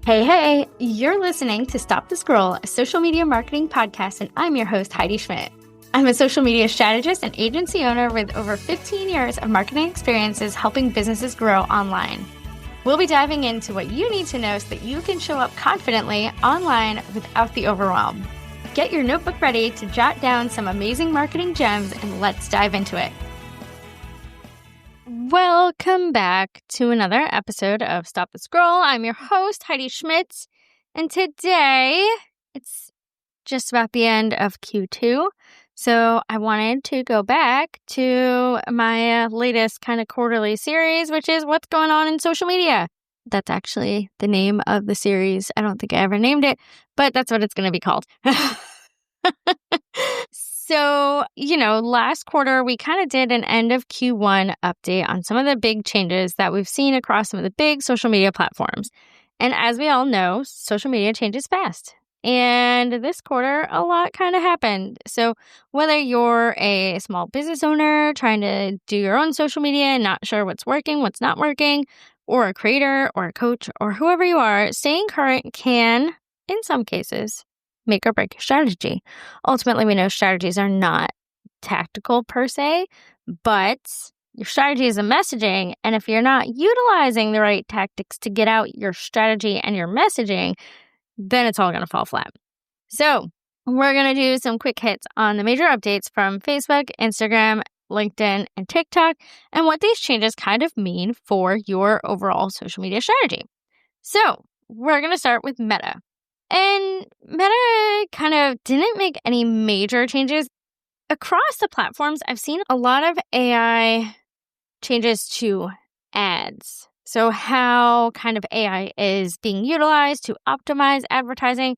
Hey, you're listening to Stop the Scroll, a social media marketing podcast, and I'm your host, Heidi Schmidt. I'm a social media strategist and agency owner with over 15 years of marketing experiences helping businesses grow online. We'll be diving into what you need to know so that you can show up confidently online without the overwhelm. Get your notebook ready to jot down some amazing marketing gems, and let's dive into it. Welcome back to another episode of Stop the Scroll. I'm your host, Heidi Schmidt, and today it's just about the end of Q2, so I wanted to go back to my latest kind of quarterly series, which is What's Going On in Social Media. That's actually the name of the series. I don't think I ever named it, but that's what it's going to be called. So, last quarter, we kind of did an end of Q1 update on some of the big changes that we've seen across some of the big social media platforms. And as we all know, social media changes fast. And this quarter, a lot kind of happened. So whether you're a small business owner trying to do your own social media and not sure what's working, what's not working, or a creator or a coach or whoever you are, staying current can, in some cases, make or break your strategy. Ultimately, we know strategies are not tactical per se, but your strategy is a messaging. And if you're not utilizing the right tactics to get out your strategy and your messaging, then it's all going to fall flat. So we're going to do some quick hits on the major updates from Facebook, Instagram, LinkedIn, and TikTok, and what these changes kind of mean for your overall social media strategy. So we're going to start with Meta. And Meta kind of didn't make any major changes. Across the platforms, I've seen a lot of AI changes to ads. So how kind of AI is being utilized to optimize advertising.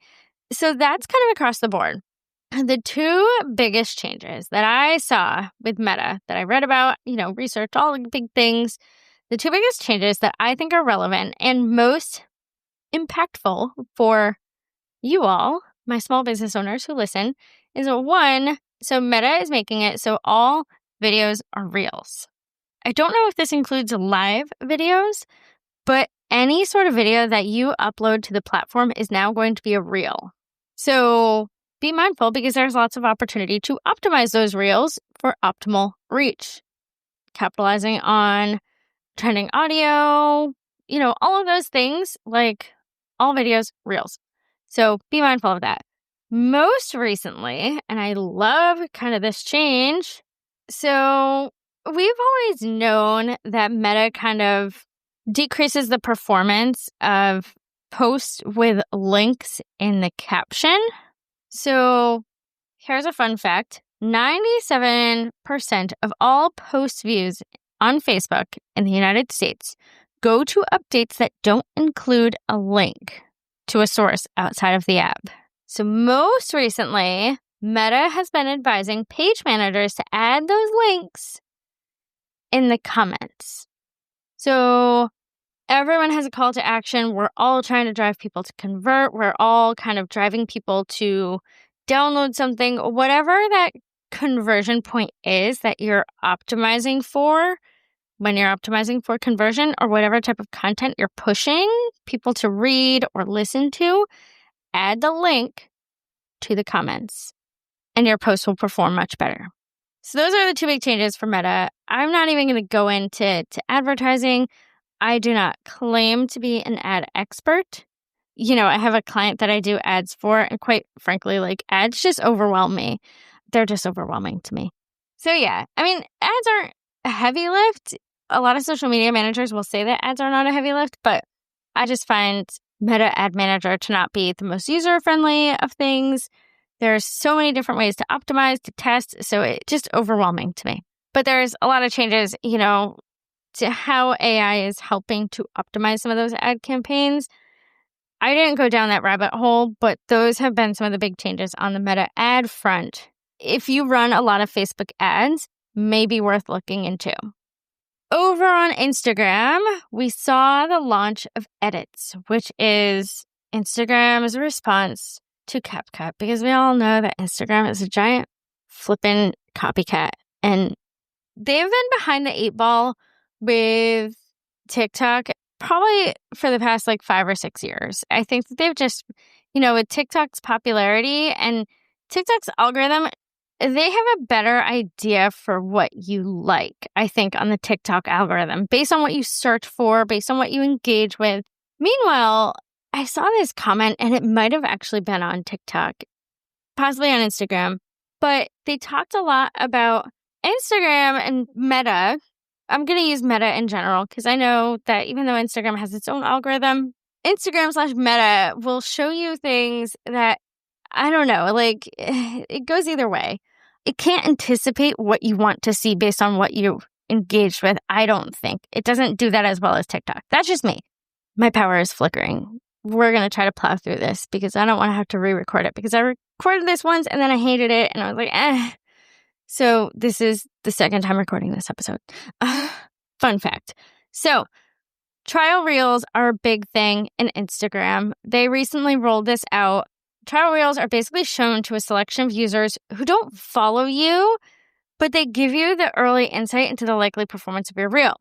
So that's kind of across the board. The two biggest changes that I saw with Meta that I read about, researched all the big things, the two biggest changes that I think are relevant and most impactful for you all, my small business owners who listen, is one, so Meta is making it so all videos are reels. I don't know if this includes live videos, but any sort of video that you upload to the platform is now going to be a reel. So be mindful because there's lots of opportunity to optimize those reels for optimal reach. Capitalizing on trending audio, all of those things, like all videos, reels. So be mindful of that. Most recently, and I love kind of this change, so we've always known that Meta kind of decreases the performance of posts with links in the caption. So here's a fun fact. 97% of all post views on Facebook in the United States go to updates that don't include a link to a source outside of the app. So most recently, Meta has been advising page managers to add those links in the comments. So everyone has a call to action. We're all trying to drive people to convert. We're all kind of driving people to download something, whatever that conversion point is that you're optimizing for. When you're optimizing for conversion or whatever type of content you're pushing people to read or listen to, add the link to the comments and your post will perform much better. So those are the two big changes for Meta. I'm not even going to go into advertising. I do not claim to be an ad expert. I have a client that I do ads for, and quite frankly, ads just overwhelm me. They're just overwhelming to me. So yeah, ads aren't a heavy lift. A lot of social media managers will say that ads are not a heavy lift, but I just find Meta Ad Manager to not be the most user-friendly of things. There's so many different ways to optimize, to test, so it's just overwhelming to me. But there's a lot of changes, to how AI is helping to optimize some of those ad campaigns. I didn't go down that rabbit hole, but those have been some of the big changes on the Meta ad front. If you run a lot of Facebook ads, may be worth looking into. Over on Instagram, we saw the launch of Edits, which is Instagram's response to CapCut, because we all know that Instagram is a giant flippin' copycat. And they've been behind the eight ball with TikTok probably for the past like 5 or 6 years. I think that they've just, with TikTok's popularity and TikTok's algorithm, they have a better idea for what you like, I think, on the TikTok algorithm, based on what you search for, based on what you engage with. Meanwhile, I saw this comment, and it might have actually been on TikTok, possibly on Instagram, but they talked a lot about Instagram and Meta. I'm going to use Meta in general because I know that even though Instagram has its own algorithm, Instagram/Meta will show you things that, I don't know, like it goes either way. It can't anticipate what you want to see based on what you engaged with, I don't think. It doesn't do that as well as TikTok. That's just me. My power is flickering. We're going to try to plow through this because I don't want to have to re-record it because I recorded this once and then I hated it and I was like, eh. So this is the second time recording this episode. Fun fact. So trial reels are a big thing in Instagram. They recently rolled this out. Trial reels are basically shown to a selection of users who don't follow you, but they give you the early insight into the likely performance of your reel.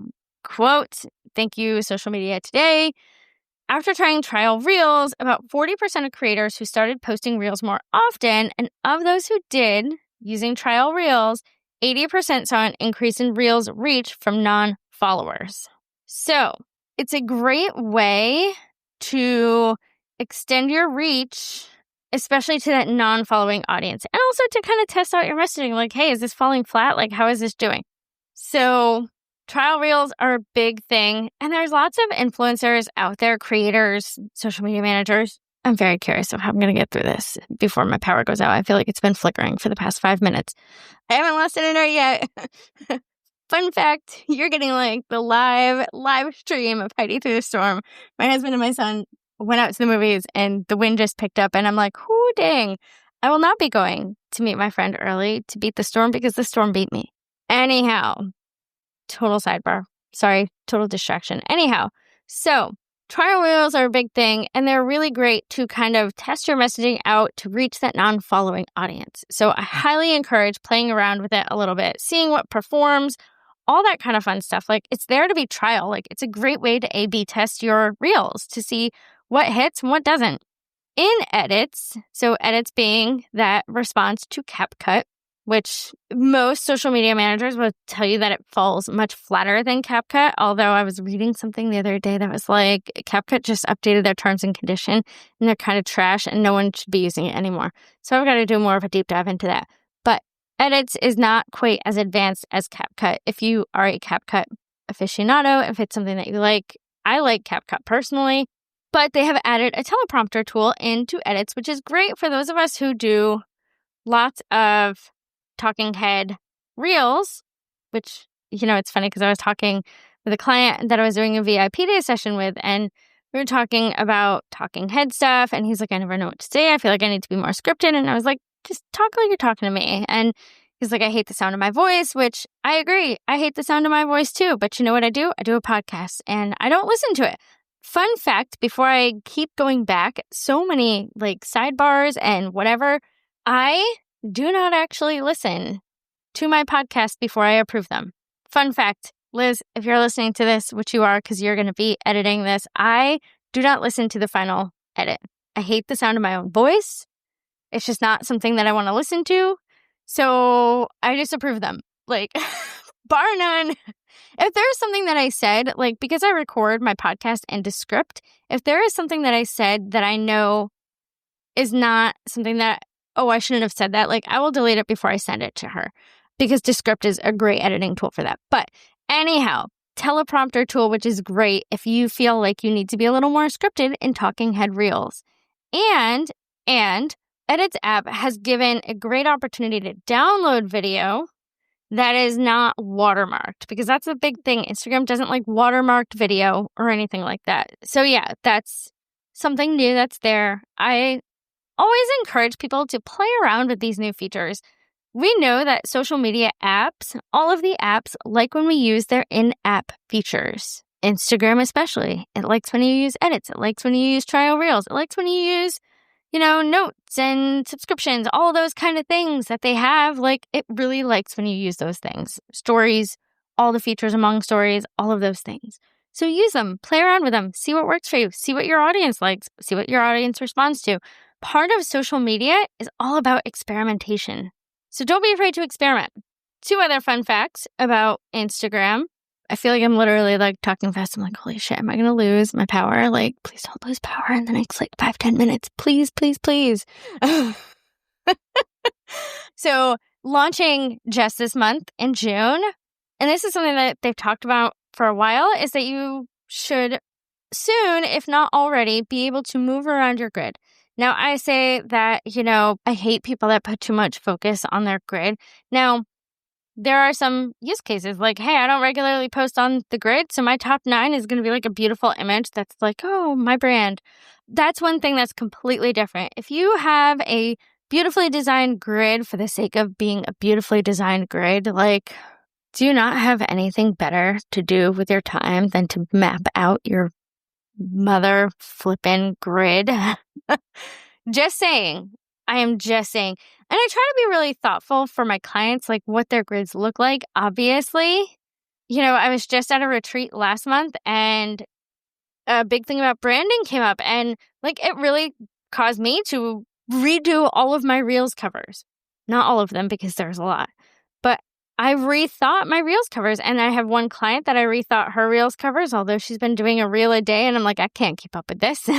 Quote, thank you, Social Media Today. After trying trial reels, about 40% of creators who started posting reels more often, and of those who did, using trial reels, 80% saw an increase in reels reach from non-followers. So it's a great way to extend your reach, especially to that non-following audience, and also to kind of test out your messaging. Like, hey, is this falling flat? Like, how is this doing? So trial reels are a big thing, and there's lots of influencers out there, creators, social media managers. I'm very curious of how I'm going to get through this before my power goes out. I feel like it's been flickering for the past 5 minutes. I haven't lost internet yet. Fun fact, you're getting like the live stream of Heidi Through the Storm. My husband and my son went out to the movies and the wind just picked up and I'm like, whoo dang. I will not be going to meet my friend early to beat the storm because the storm beat me. Anyhow, total sidebar. Sorry, total distraction. Anyhow, so trial reels are a big thing, and they're really great to kind of test your messaging out to reach that non-following audience. So I highly encourage playing around with it a little bit, seeing what performs, all that kind of fun stuff. Like, it's there to be trial. Like, it's a great way to A/B test your reels to see what hits and what doesn't. In edits, so edits being that response to CapCut, which most social media managers will tell you that it falls much flatter than CapCut. Although I was reading something the other day that was like, CapCut just updated their terms and condition and they're kind of trash and no one should be using it anymore. So I've got to do more of a deep dive into that. But edits is not quite as advanced as CapCut. If you are a CapCut aficionado, if it's something that you like, I like CapCut personally, but they have added a teleprompter tool into edits, which is great for those of us who do lots of talking head reels, which, it's funny because I was talking with a client that I was doing a VIP day session with, and we were talking about talking head stuff, and he's like, I never know what to say. I feel like I need to be more scripted. And I was like, just talk like you're talking to me. And he's like, I hate the sound of my voice, which I agree. I hate the sound of my voice too. But you know what I do? I do a podcast and I don't listen to it. Fun fact, before I keep going back, so many like sidebars and whatever, I do not actually listen to my podcast before I approve them. Fun fact, Liz, if you're listening to this, which you are because you're going to be editing this, I do not listen to the final edit. I hate the sound of my own voice. It's just not something that I want to listen to. So I just approve them. Like, bar none. If there is something that I said, like, because I record my podcast and Descript, if there is something that I said that I know is not something that, oh, I shouldn't have said that, like, I will delete it before I send it to her because Descript is a great editing tool for that. But anyhow, teleprompter tool, which is great if you feel like you need to be a little more scripted in talking head reels. And Edits app has given a great opportunity to download video that is not watermarked, because that's a big thing. Instagram doesn't like watermarked video or anything like that. So yeah, that's something new that's there. I always encourage people to play around with these new features. We know that social media apps, all of the apps, like when we use their in-app features. Instagram especially. It likes when you use edits. It likes when you use trial reels. It likes when you use, notes and subscriptions, all those kind of things that they have. Like, it really likes when you use those things. Stories, all the features among stories, all of those things. So use them, play around with them, see what works for you, see what your audience likes, see what your audience responds to. Part of social media is all about experimentation. So don't be afraid to experiment. 2 other fun facts about Instagram. I feel like I'm literally like talking fast. I'm like, holy shit, am I going to lose my power? Like, please don't lose power in the next like 5-10 minutes. Please, please, please. So launching just this month in June, and this is something that they've talked about for a while, is that you should soon, if not already, be able to move around your grid. Now, I say that, I hate people that put too much focus on their grid. Now, there are some use cases like, hey, I don't regularly post on the grid, so my top 9 is going to be like a beautiful image that's like, oh, my brand. That's one thing that's completely different. If you have a beautifully designed grid for the sake of being a beautifully designed grid, like, do you not have anything better to do with your time than to map out your mother flippin' grid? Just saying. I am just saying. And I try to be really thoughtful for my clients, like what their grids look like. Obviously, I was just at a retreat last month and a big thing about branding came up, and like it really caused me to redo all of my Reels covers. Not all of them because there's a lot, but I rethought my Reels covers, and I have one client that I rethought her Reels covers, although she's been doing a reel a day, and I'm like, I can't keep up with this.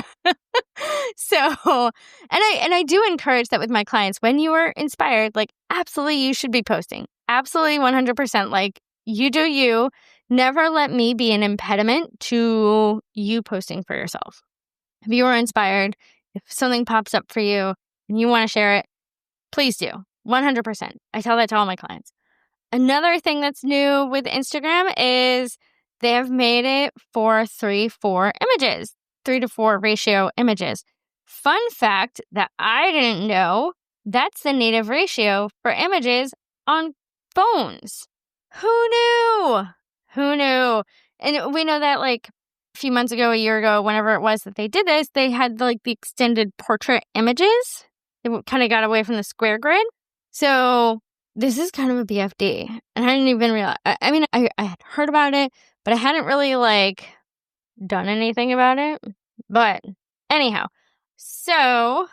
So, and I do encourage that with my clients. When you are inspired, like absolutely you should be posting. Absolutely 100%. Like you do you. Never let me be an impediment to you posting for yourself. If you are inspired, if something pops up for you and you want to share it, please do. 100%. I tell that to all my clients. Another thing that's new with Instagram is they have made it for 3:4 images, 3:4 ratio images. Fun fact that I didn't know, that's the native ratio for images on phones. Who knew? Who knew? And we know that like a few months ago, a year ago, whenever it was that they did this, they had like the extended portrait images. They kind of got away from the square grid. So this is kind of a BFD. And I didn't even realize. I mean, I had heard about it, but I hadn't really like done anything about it. But anyhow, so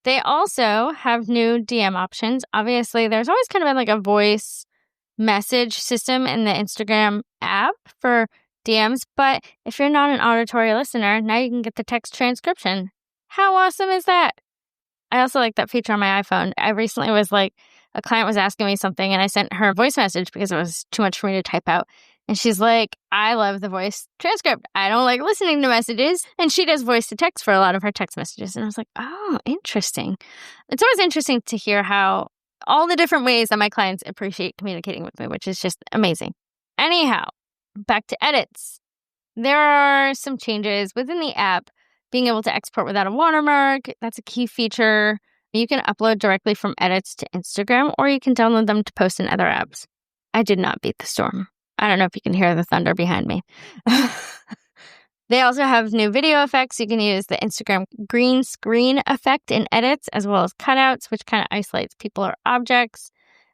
they also have new DM options. Obviously, there's always kind of been like a voice message system in the Instagram app for DMs. But if you're not an auditory listener, now you can get the text transcription. How awesome is that? I also like that feature on my iPhone. I recently was like, a client was asking me something and I sent her a voice message because it was too much for me to type out. And she's like, I love the voice transcript. I don't like listening to messages. And she does voice to text for a lot of her text messages. And I was like, oh, interesting. It's always interesting to hear how all the different ways that my clients appreciate communicating with me, which is just amazing. Anyhow, back to edits. There are some changes within the app. Being able to export without a watermark, that's a key feature. You can upload directly from edits to Instagram, or you can download them to post in other apps. I did not beat the storm. I don't know if you can hear the thunder behind me. They also have new video effects. You can use the Instagram green screen effect in edits, as well as cutouts, which kind of isolates people or objects.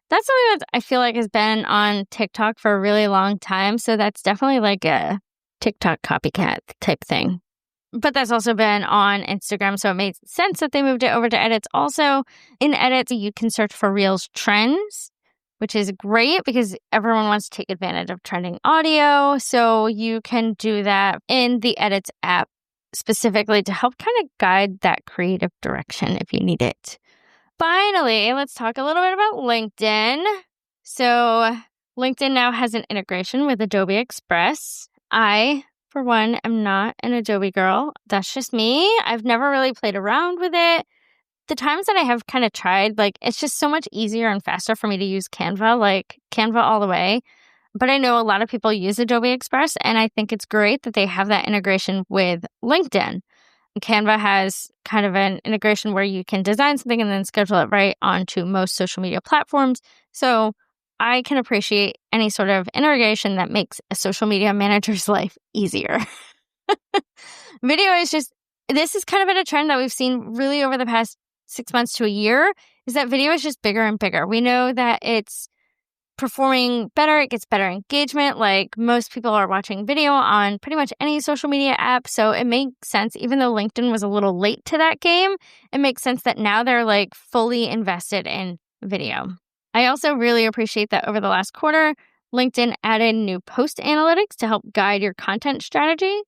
That's something that I feel like has been on TikTok for a really long time. So that's definitely like a TikTok copycat type thing. But that's also been on Instagram, so it made sense that they moved it over to edits. Also, in edits, you can search for Reels trends, which is great because everyone wants to take advantage of trending audio. So you can do that in the edits app specifically to help kind of guide that creative direction if you need it. Finally, let's talk a little bit about LinkedIn. So LinkedIn now has an integration with Adobe Express. I, for one, am not an Adobe girl. That's just me. I've never really played around with it. The times that I have kind of tried, like, it's just so much easier and faster for me to use Canva, like Canva all the way. But I know a lot of people use Adobe Express, and I think it's great that they have that integration with LinkedIn. Canva has kind of an integration where you can design something and then schedule it right onto most social media platforms. So I can appreciate any sort of integration that makes a social media manager's life easier. Video is just, this is kind of been a trend that we've seen really over the past 6 months to a year, is that video is just bigger and bigger. We know that it's performing better. It gets better engagement. Like most people are watching video on pretty much any social media app. So it makes sense, even though LinkedIn was a little late to that game, it makes sense that now they're like fully invested in video. I also really appreciate that over the last quarter, LinkedIn added new post analytics to help guide your content strategy.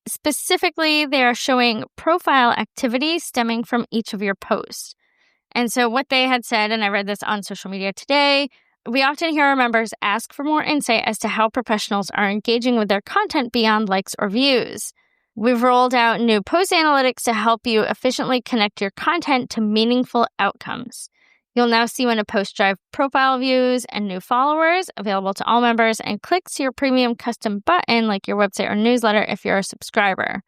Specifically, they are showing profile activity stemming from each of your posts. And so what they had said, and I read this on Social Media Today, we often hear our members ask for more insight as to how professionals are engaging with their content beyond likes or views. We've rolled out new post analytics to help you efficiently connect your content to meaningful outcomes. You'll now see when a post drives profile views and new followers, available to all members, and clicks to your premium custom button like your website or newsletter if you're a subscriber.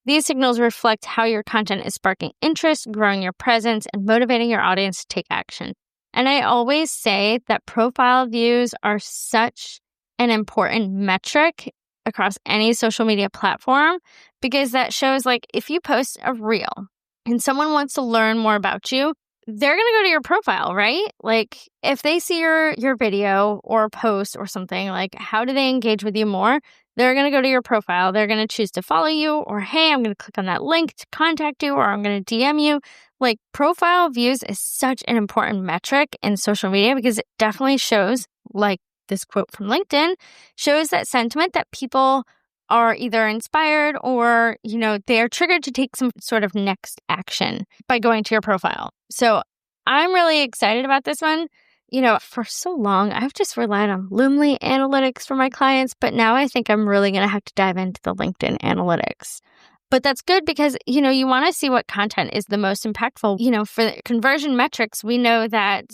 These signals reflect how your content is sparking interest, growing your presence, and motivating your audience to take action. And I always say that profile views are such an important metric across any social media platform, because that shows like if you post a reel and someone wants to learn more about you, they're going to go to your profile, right? Like if they see your video or post or something, like how do they engage with you more? They're going to go to your profile. They're going to choose to follow you, or, hey, I'm going to click on that link to contact you, or I'm going to DM you. Like profile views is such an important metric in social media because it definitely shows, like this quote from LinkedIn, shows that sentiment that people are either inspired or, they are triggered to take some sort of next action by going to your profile. So I'm really excited about this one. For so long, I've just relied on Loomly analytics for my clients, but now I think I'm really going to have to dive into the LinkedIn analytics. But that's good because, you want to see what content is the most impactful. For the conversion metrics, we know that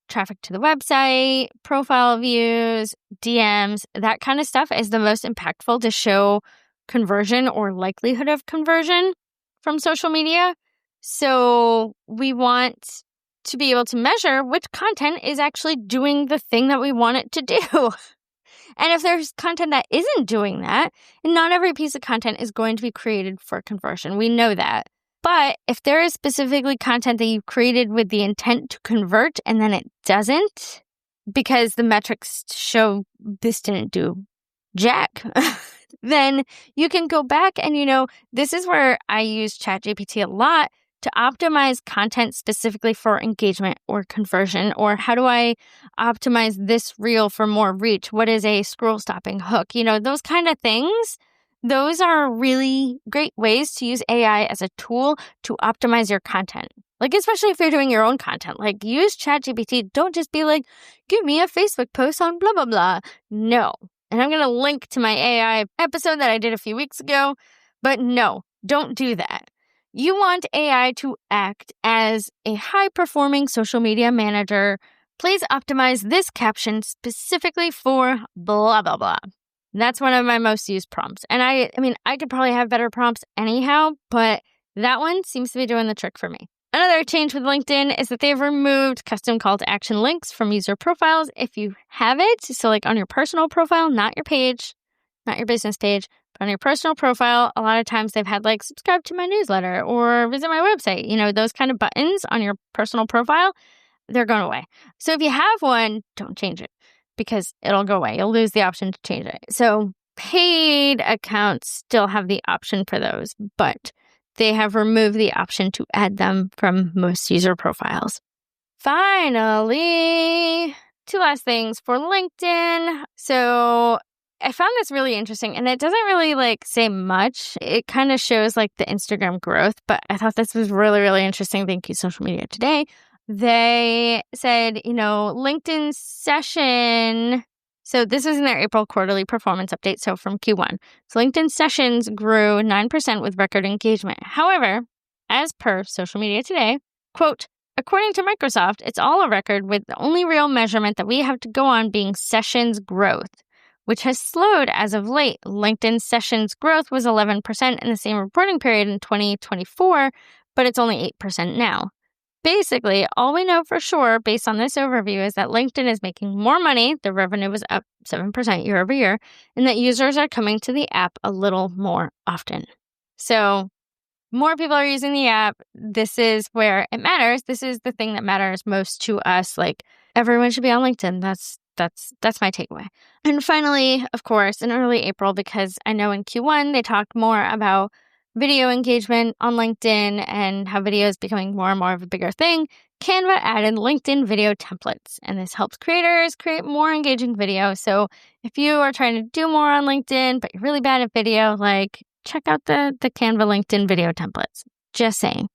traffic to the website, profile views, DMs, that kind of stuff is the most impactful to show conversion or likelihood of conversion from social media. So we want to be able to measure which content is actually doing the thing that we want it to do. And if there's content that isn't doing that, and not every piece of content is going to be created for conversion, we know that. But if there is specifically content that you created with the intent to convert and then it doesn't, because the metrics show this didn't do jack, then you can go back and, this is where I use ChatGPT a lot to optimize content specifically for engagement or conversion, or how do I optimize this reel for more reach? What is a scroll stopping hook? Those kind of things. Those are really great ways to use AI as a tool to optimize your content. Like, especially if you're doing your own content, like use ChatGPT. Don't just be like, give me a Facebook post on blah, blah, blah. No. And I'm going to link to my AI episode that I did a few weeks ago. But no, don't do that. You want AI to act as a high-performing social media manager. Please optimize this caption specifically for blah, blah, blah. That's one of my most used prompts. And I could probably have better prompts anyhow, but that one seems to be doing the trick for me. Another change with LinkedIn is that they've removed custom call to action links from user profiles if you have it. So like on your personal profile, not your page, not your business page, but on your personal profile, a lot of times they've had like subscribe to my newsletter or visit my website. Those kind of buttons on your personal profile, they're going away. So if you have one, don't change it because it'll go away. You'll lose the option to change it. So paid accounts still have the option for those, but they have removed the option to add them from most user profiles. Finally, two last things for LinkedIn. So I found this really interesting, and it doesn't really say much. It kind of shows the Instagram growth, but I thought this was really, really interesting. Thank you, Social Media Today. They said, LinkedIn session. So this was in their April quarterly performance update. So from Q1. So LinkedIn sessions grew 9% with record engagement. However, as per Social Media Today, quote, according to Microsoft, it's all a record with the only real measurement that we have to go on being sessions growth, which has slowed as of late. LinkedIn sessions growth was 11% in the same reporting period in 2024, but it's only 8% now. Basically, all we know for sure based on this overview is that LinkedIn is making more money, the revenue was up 7% year over year, and that users are coming to the app a little more often. So more people are using the app. This is where it matters. This is the thing that matters most to us. Everyone should be on LinkedIn. That's That's my takeaway. And finally, of course, in early April, because I know in Q1 they talked more about video engagement on LinkedIn and how video is becoming more and more of a bigger thing, Canva added LinkedIn video templates, and this helps creators create more engaging video. So if you are trying to do more on LinkedIn, but you're really bad at video, like check out the Canva LinkedIn video templates. Just saying.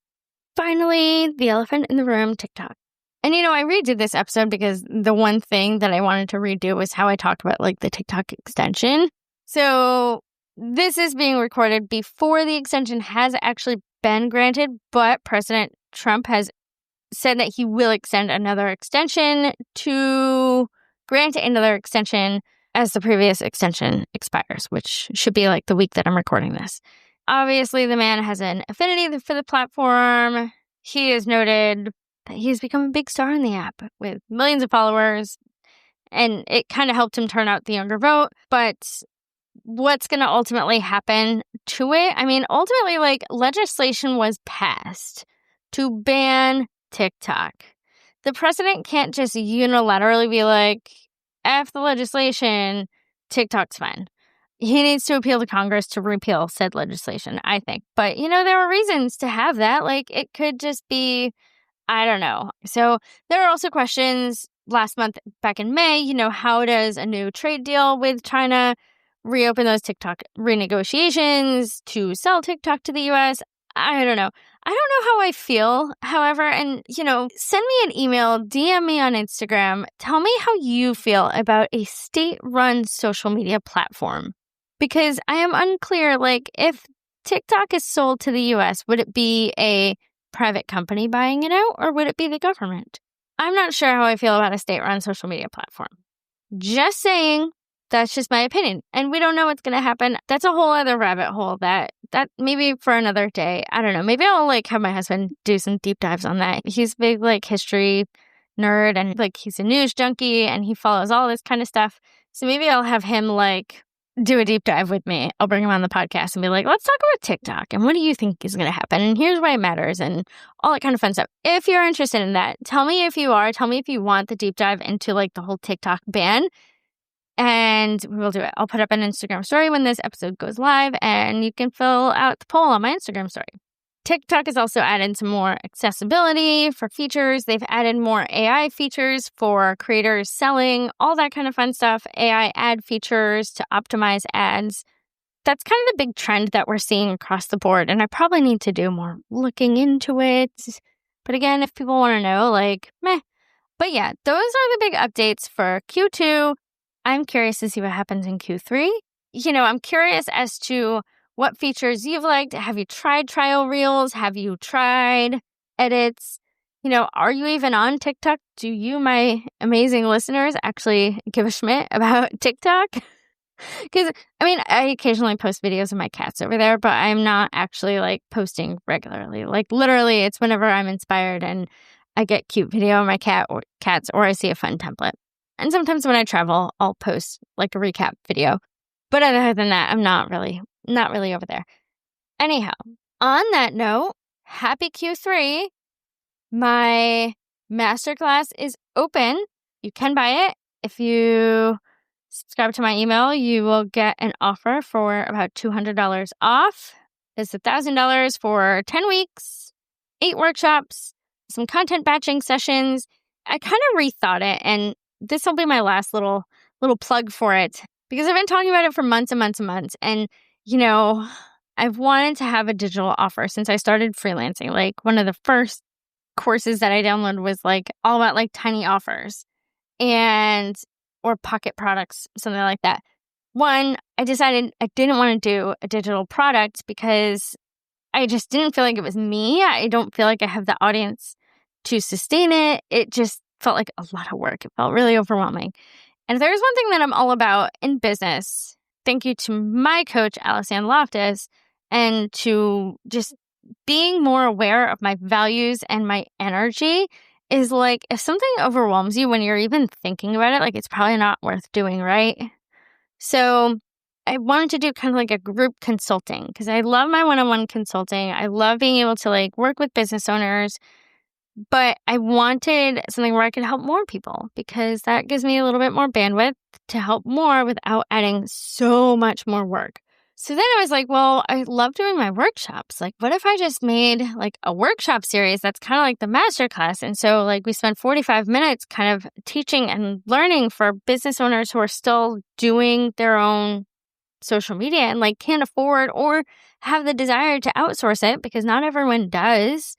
Finally, the elephant in the room, TikTok. And I redid this episode because the one thing that I wanted to redo was how I talked about like the TikTok extension. So this is being recorded before the extension has actually been granted, but President Trump has said that he will extend another extension to grant another extension as the previous extension expires, which should be like the week that I'm recording this. Obviously, the man has an affinity for the platform. He has noted that he's become a big star in the app with millions of followers, and it kind of helped him turn out the younger vote. But what's going to ultimately happen to it? I mean, ultimately, like, legislation was passed to ban TikTok. The president can't just unilaterally be like, F the legislation, TikTok's fine. He needs to appeal to Congress to repeal said legislation, I think. But, there are reasons to have that. Like, it could just be, I don't know. So there are also questions last month, back in May, how does a new trade deal with China reopen those TikTok renegotiations to sell TikTok to the U.S.? I don't know. I don't know how I feel, however, and, send me an email, DM me on Instagram. Tell me how you feel about a state-run social media platform. Because I am unclear, like, if TikTok is sold to the U.S., would it be a private company buying it out, or would it be the government? I'm not sure how I feel about a state-run social media platform. Just saying, that's just my opinion. And we don't know what's going to happen. That's a whole other rabbit hole that maybe for another day. I don't know. Maybe I'll, like, have my husband do some deep dives on that. He's a big, like, history nerd, and, like, he's a news junkie, and he follows all this kind of stuff. So maybe I'll have him, like, do a deep dive with me. I'll bring him on the podcast and be like, let's talk about TikTok and what do you think is going to happen? And here's why it matters and all that kind of fun stuff. If you're interested in that, tell me if you are. Tell me if you want the deep dive into like the whole TikTok ban, and we will do it. I'll put up an Instagram story when this episode goes live, and you can fill out the poll on my Instagram story. TikTok has also added some more accessibility for features. They've added more AI features for creators selling, all that kind of fun stuff. AI ad features to optimize ads. That's kind of the big trend that we're seeing across the board. And I probably need to do more looking into it. But again, if people want to know, like, meh. But yeah, those are the big updates for Q2. I'm curious to see what happens in Q3. I'm curious as to what features you've liked. Have you tried trial reels? Have you tried edits? Are you even on TikTok? Do you, my amazing listeners, actually give a schmidt about TikTok? Because, I occasionally post videos of my cats over there, but I'm not actually, like, posting regularly. Like, literally, it's whenever I'm inspired and I get cute video of my cats, or I see a fun template. And sometimes when I travel, I'll post, like, a recap video. But other than that, I'm not really over there. Anyhow, on that note, happy Q3. My masterclass is open. You can buy it. If you subscribe to my email, you will get an offer for about $200 off. It's $1,000 for 10 weeks, 8 workshops, some content batching sessions. I kind of rethought it, and this will be my last little plug for it, because I've been talking about it for months and months and months. And, I've wanted to have a digital offer since I started freelancing. Like, one of the first courses that I downloaded was like all about like tiny offers or pocket products, something like that. One, I decided I didn't want to do a digital product because I just didn't feel like it was me. I don't feel like I have the audience to sustain it. It just felt like a lot of work. It felt really overwhelming. And if there's one thing that I'm all about in business, thank you to my coach, Alison Loftus, and to just being more aware of my values and my energy, is like, if something overwhelms you when you're even thinking about it, like, it's probably not worth doing, right? So I wanted to do kind of like a group consulting, because I love my one-on-one consulting. I love being able to like work with business owners But I wanted something where I could help more people because that gives me a little bit more bandwidth to help more without adding so much more work. So then I was like, well, I love doing my workshops. Like, what if I just made like a workshop series that's kind of like the masterclass? And so like we spend 45 minutes kind of teaching and learning for business owners who are still doing their own social media and like can't afford or have the desire to outsource it because not everyone does.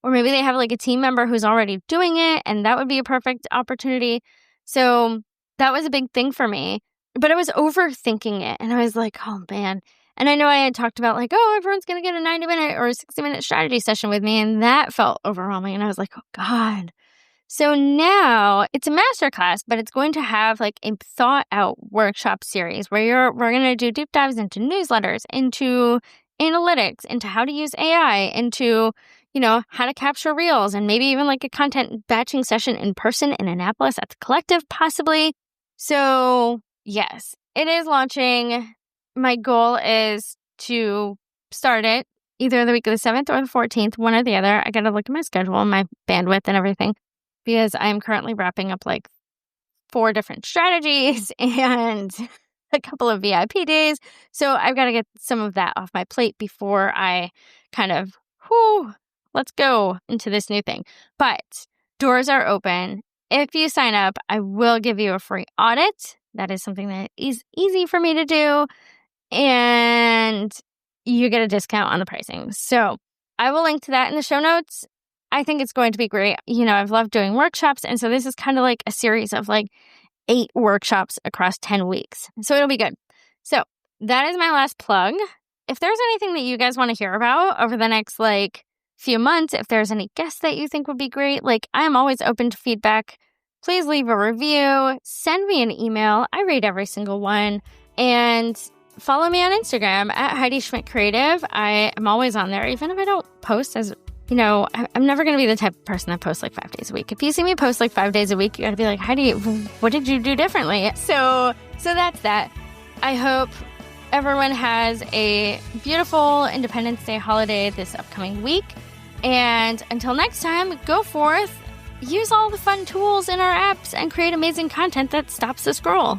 Or maybe they have like a team member who's already doing it and that would be a perfect opportunity. So that was a big thing for me. But I was overthinking it and I was like, oh man. And I know I had talked about like, oh, everyone's going to get a 90-minute or a 60-minute strategy session with me. And that felt overwhelming. And I was like, oh God. So now it's a masterclass, but it's going to have like a thought out workshop series where we're going to do deep dives into newsletters, into analytics, into how to use AI, into, how to capture reels, and maybe even like a content batching session in person in Annapolis at the Collective, possibly. So yes, it is launching. My goal is to start it either the week of the 7th or the 14th, one or the other. I got to look at my schedule and my bandwidth and everything because I'm currently wrapping up like 4 different strategies and a couple of VIP days. So I've got to get some of that off my plate before I kind of, let's go into this new thing. But doors are open. If you sign up, I will give you a free audit. That is something that is easy for me to do. And you get a discount on the pricing. So I will link to that in the show notes. I think it's going to be great. I've loved doing workshops. And so this is kind of like a series of like 8 workshops across 10 weeks. So it'll be good. So that is my last plug. If there's anything that you guys want to hear about over the next like few months, if there's any guests that you think would be great, like I am always open to feedback. Please leave a review, send me an email. I read every single one. And follow me on Instagram at Heidi Schmidt Creative. I am always on there, even if I don't post as, I'm never going to be the type of person that posts like 5 days a week. If you see me post like 5 days a week, you got to be like, Heidi, what did you do differently? So that's that. I hope everyone has a beautiful Independence Day holiday this upcoming week. And until next time, go forth, use all the fun tools in our apps, and create amazing content that stops the scroll.